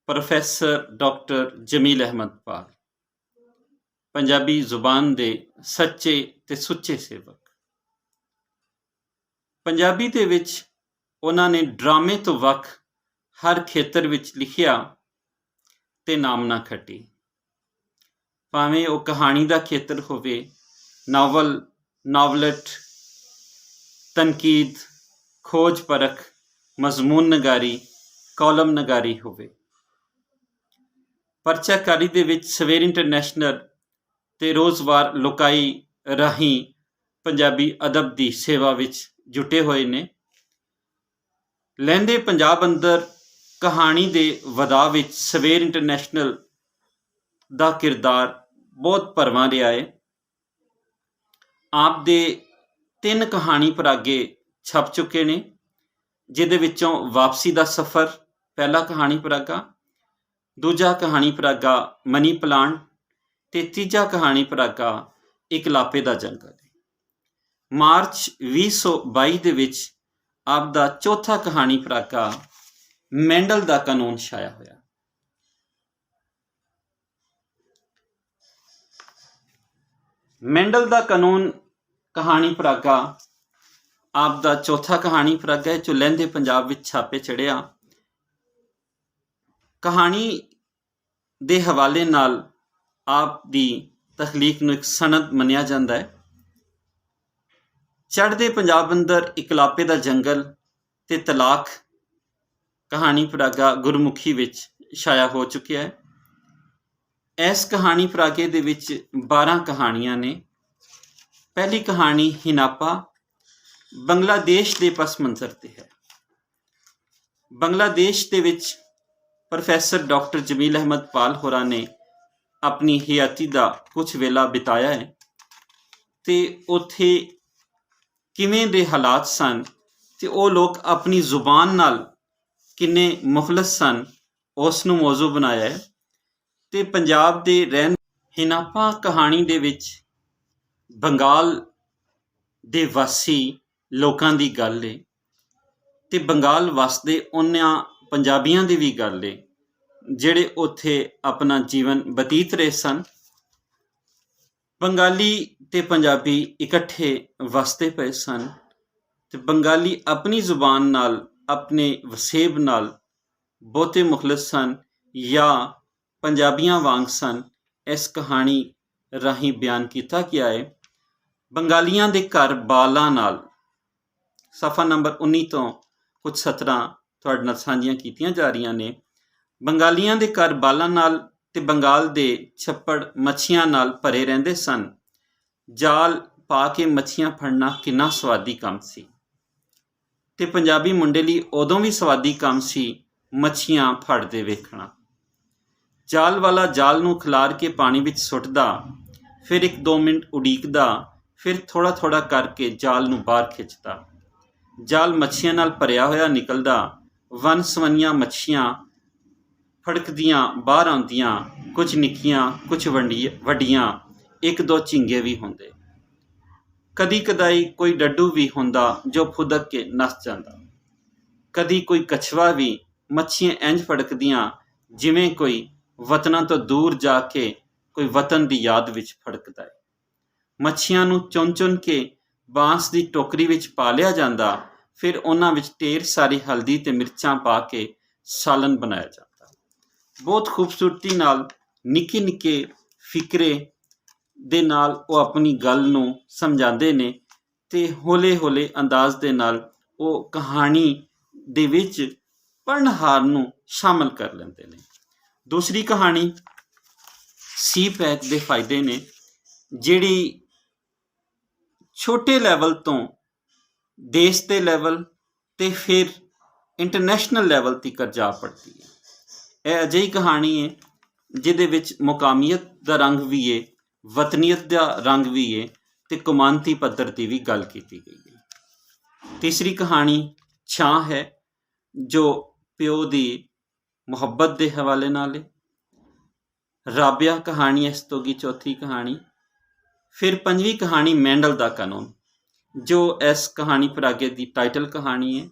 Professor doctor Jameel Ahmad पाल, पंजाबी जुबान दे सच्चे ते सुच्चे सेवक। पंजाबी दे विच उन्हां ने ड्रामे तो वख हर खेतर विच लिखिया ते नामना खटी, भावें वो कहानी का खेतर होवे, नावल, नावलट, तनकीद, खोज परख, मजमून नगारी, कॉलम नगारी होवे। परचाकारी दे विच सवेर इंटरनैशनल ते रोज़वार लोकाई राही पंजाबी अदब की सेवा विच जुटे हुए ने। लहंदे पंजाब अंदर कहानी दे वधा विच सवेर इंटरनैशनल दा किरदार बहुत भरवा रहा है। आप दे 3 कहानी परागे छप चुके ने, जिहदे विचों वापसी का सफ़र पहला कहानी परागा, दूजा कहानी परागा मनी प्लांट ते तीजा कहानी परागा इकलापे का जंगल। मार्च 2022 दे विच आप दा चौथा कहानी परागा मैंडल का कानून छाया होया। मैंडल का कानून कहानी परागा आप दा चौथा कहानी परागा है जो लहंदे पंजाब विच छापे चढ़िया। कहानी दे हवाले नाल आप दी तखलीक नूं एक सनद मनिया जाता है। चढ़दे पंजाब अंदर इकलापे का जंगल ते तलाक कहानी परागा गुरमुखी विच छाया हो चुकिया है। इस कहानी परागे दे विच 12 कहानियां ने। पहली कहानी हिनापा बांग्लादेश के पस मंजर ते है। बांग्लादेश दे विच प्रोफैसर डॉक्टर जमील अहमद पाल होरां ने अपनी हयाती का कुछ वेला बिताया है ते उत्थे किवें दे हालात सन ते वो लोग अपनी जुबान नाल किन्ने मुखलस सन उस नूं मौजू बनाया है। ते पंजाब दे रहन हिनापा कहानी दे विच बंगाल दे वासी लोकां दी गल है ते बंगाल वसदे उन्हां पंजाबियां दी भी गल है जिहड़े उत्थे अपना जीवन बतीत रहे सन। बंगाली ते पंजाबी इकट्ठे वसदे पे सन ते बंगाली अपनी जुबान नाल अपने वसेब नाल बहुते मुखलस सन या पंजाबियां वांग सन। इस कहानी राही बयान किया गया है। बंगालियां दे घर बालां नाल सफ़ा नंबर 19 तो कुछ 17 तुहाडे नाल साझियां कीतियां जा रही ने। बंगालियां दे घर बालां नाल ते बंगाल दे छप्पड़ मच्छियां नाल भरे रहंदे सन। जाल पा के मच्छियां फड़ना किन्ना स्वादी काम सी ते पंजाबी मुंडे लई उदों भी स्वादी काम सी मच्छियां फड़दे वेखना। जाल वाला जाल नूं खिलार के पानी विच सुੱਟदा, फिर 1-2 मिनट उड़ीकदा, फिर थोड़ा थोड़ा करके जाल नूं बाहर खिंचदा। जाल मच्छियां नाल भरिया होया निकलदा। वन सवनियां मच्छियां फड़कदियां बाहर आउंदियां, कुछ निक्कियां कुछ वड्डियां, 1-2 झींगे भी होंदे। कदी कदाई कोई डड्डू भी हुंदा जो फुदक के नस जांदा। कदी कोई कछवा भी। मच्छियां इंज फड़कदियां जिवें कोई वतना तो दूर जाके कोई वतन की याद विच फड़कदा है। मच्छियां नूं चुन चुन के बांस की टोकरी विच पा लिया जाता, फिर उन्हां विच ढेर सारी हल्दी ते मिर्चां पा के सालन बनाया जाता। बहुत खूबसूरती नाल निक्के निक्के फिकरे दे नाल वो अपनी गल नूं समझाते ने ते हौले हौले अंदाज दे नाल वो कहानी दे विच पढ़नहार नूं शामिल कर लेंदे ने। दूसरी कहानी सी पैक दे फायदे ने, जिहड़ी छोटे लैवल तो देश के लैवल ते फिर इंटरनैशनल लैवल तक जा पड़ती है। यह अजिही कहानी है जिहदे विच मुकामीयत का रंग भी है, वतनीयत का रंग भी है ते कौमानती पद्धर की भी गल की गई है। तीसरी कहानी छां है जो प्यो की मुहब्बत के हवाले नाल है। राबिया कहानी है इस तो की चौथी कहानी। फिर 5वीं कहानी मैंडल का कानून जो इस कहानी परागे की टाइटल कहानी है।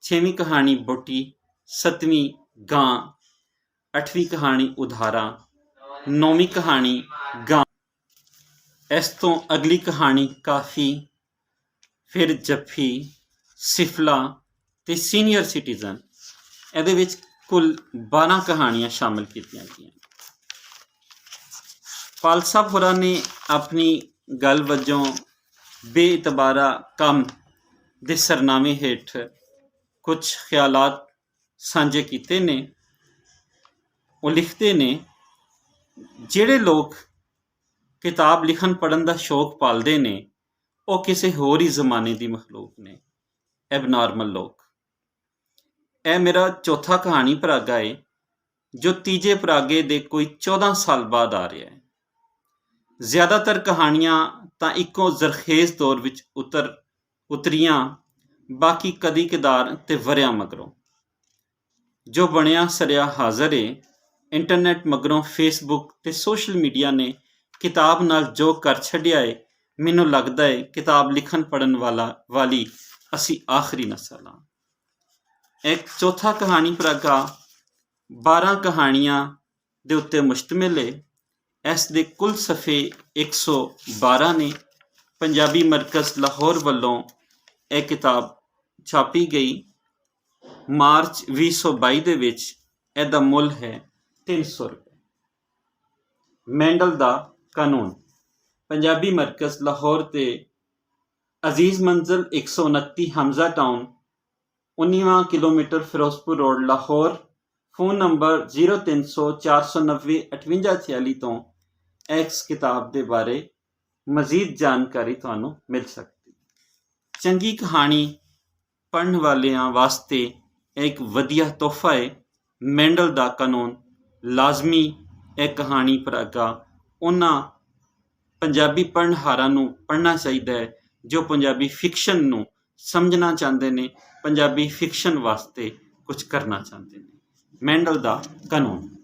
6वीं कहानी बोटी, 7वीं गां 8ਵੀਂ ਕਹਾਣੀ ਉਧਾਰਾ, 9ਵੀਂ ਕਹਾਣੀ ਗਾਂ। ਇਸ ਤੋਂ ਅਗਲੀ ਕਹਾਣੀ ਕਾਫੀ, ਫਿਰ ਜੱਫੀ, ਸਿਫਲਾ ਤੇ ਸੀਨੀਅਰ ਸਿਟੀਜ਼ਨ। ਇਹਦੇ ਵਿੱਚ ਕੁੱਲ 12 ਕਹਾਣੀਆਂ ਸ਼ਾਮਿਲ ਕੀਤੀਆਂ ਗਈਆਂ। ਪਾਲ ਸਾਹਿਬ ਹੋਰਾਂ ਨੇ ਆਪਣੀ ਗੱਲ ਵਜੋਂ ਬੇਇਤਬਾਰਾ ਕੰਮ ਦੇ ਸਰਨਾਮੇ ਹੇਠ ਕੁਝ ਖਿਆਲਾਤ ਸਾਂਝੇ ਕੀਤੇ ਨੇ। ਉਹ ਲਿਖਦੇ ਨੇ, ਜਿਹੜੇ ਲੋਕ ਕਿਤਾਬ ਲਿਖਣ ਪੜ੍ਹਨ ਦਾ ਸ਼ੌਕ ਪਾਲਦੇ ਨੇ ਉਹ ਕਿਸੇ ਹੋਰ ਹੀ ਜ਼ਮਾਨੇ ਦੀ ਮਖਲੂਕ ਨੇ, ਐਬਨਾਰਮਲ ਲੋਕ। ਇਹ ਮੇਰਾ ਚੌਥਾ ਕਹਾਣੀ ਪਰਾਗਾ ਹੈ ਜੋ ਤੀਜੇ ਪਰਾਗੇ ਦੇ ਕੋਈ 14 ਸਾਲ ਬਾਅਦ ਆ ਰਿਹਾ ਹੈ। ਜ਼ਿਆਦਾਤਰ ਕਹਾਣੀਆਂ ਤਾਂ ਇੱਕੋ ਜ਼ਰਖੇਜ਼ ਦੌਰ ਵਿੱਚ ਉਤਰੀਆਂ, ਬਾਕੀ ਕਦੀ ਕਦਾਰ ਤੇ ਵਰਿਆਂ ਮਗਰੋਂ। ਜੋ ਬਣਿਆ ਸਰਿਆ ਹਾਜ਼ਰ ਏ। ਇੰਟਰਨੈਟ ਮਗਰੋਂ ਫੇਸਬੁੱਕ ਤੇ ਸੋਸ਼ਲ ਮੀਡੀਆ ਨੇ ਕਿਤਾਬ ਨਾਲ ਜੋ ਕਰ ਛੱਡਿਆ ਏ, ਮੈਨੂੰ ਲੱਗਦਾ ਏ ਕਿਤਾਬ ਲਿਖਣ ਪੜ੍ਹਨ ਵਾਲੀ ਅਸੀਂ ਆਖਰੀ ਨਸਲ ਹਾਂ। ਇੱਕ ਚੌਥਾ ਕਹਾਣੀ ਪਰਾਗਾ 12 ਕਹਾਣੀਆਂ ਦੇ ਉੱਤੇ ਮੁਸ਼ਤਮਿਲ ਏ। ਇਸ ਦੇ ਕੁੱਲ ਸਫ਼ੇ 112 ਨੇ। ਪੰਜਾਬੀ ਮਰਕਜ਼ ਲਾਹੌਰ ਵੱਲੋਂ ਇਹ ਕਿਤਾਬ ਛਾਪੀ ਗਈ। ਮਾਰਚ 2022 ਦੇ ਵਿੱਚ ਇਹਦਾ ਮੁੱਲ ਹੈ 300 ਰੁਪਏ। ਮੈਂਡਲ ਦਾ ਕਾਨੂੰਨ, ਪੰਜਾਬੀ ਮਰਕਜ਼ ਲਾਹੌਰ ਤੇ ਅਜ਼ੀਜ਼ ਮੰਜ਼ਲ 129 ਹਮਜ਼ਾ ਟਾਊਨ, 19ਵਾਂ kilometre Ferozepur road Lahore. Phone number 0300 490 5846 ਤੋਂ ਇਸ ਕਿਤਾਬ ਦੇ ਬਾਰੇ ਮਜ਼ੀਦ ਜਾਣਕਾਰੀ ਤੁਹਾਨੂੰ ਮਿਲ ਸਕਦੀ। ਚੰਗੀ ਕਹਾਣੀ ਪੜ੍ਹਨ ਵਾਲਿਆਂ ਵਾਸਤੇ ਇੱਕ ਵਧੀਆ ਤੋਹਫਾ ਹੈ। ਮੈਂਡਲ ਦਾ ਕਾਨੂੰਨ ਲਾਜ਼ਮੀ ਇਹ ਕਹਾਣੀ ਪਰਾਗਾ ਉਹਨਾਂ ਪੰਜਾਬੀ ਪੜ੍ਹਨਹਾਰਾਂ ਨੂੰ ਪੜ੍ਹਨਾ ਚਾਹੀਦਾ ਹੈ ਜੋ ਪੰਜਾਬੀ ਫਿਕਸ਼ਨ ਨੂੰ ਸਮਝਣਾ ਚਾਹੁੰਦੇ ਨੇ, ਪੰਜਾਬੀ ਫਿਕਸ਼ਨ ਵਾਸਤੇ ਕੁਝ ਕਰਨਾ ਚਾਹੁੰਦੇ ਨੇ। ਮੈਂਡਲ ਦਾ ਕਾਨੂੰਨ।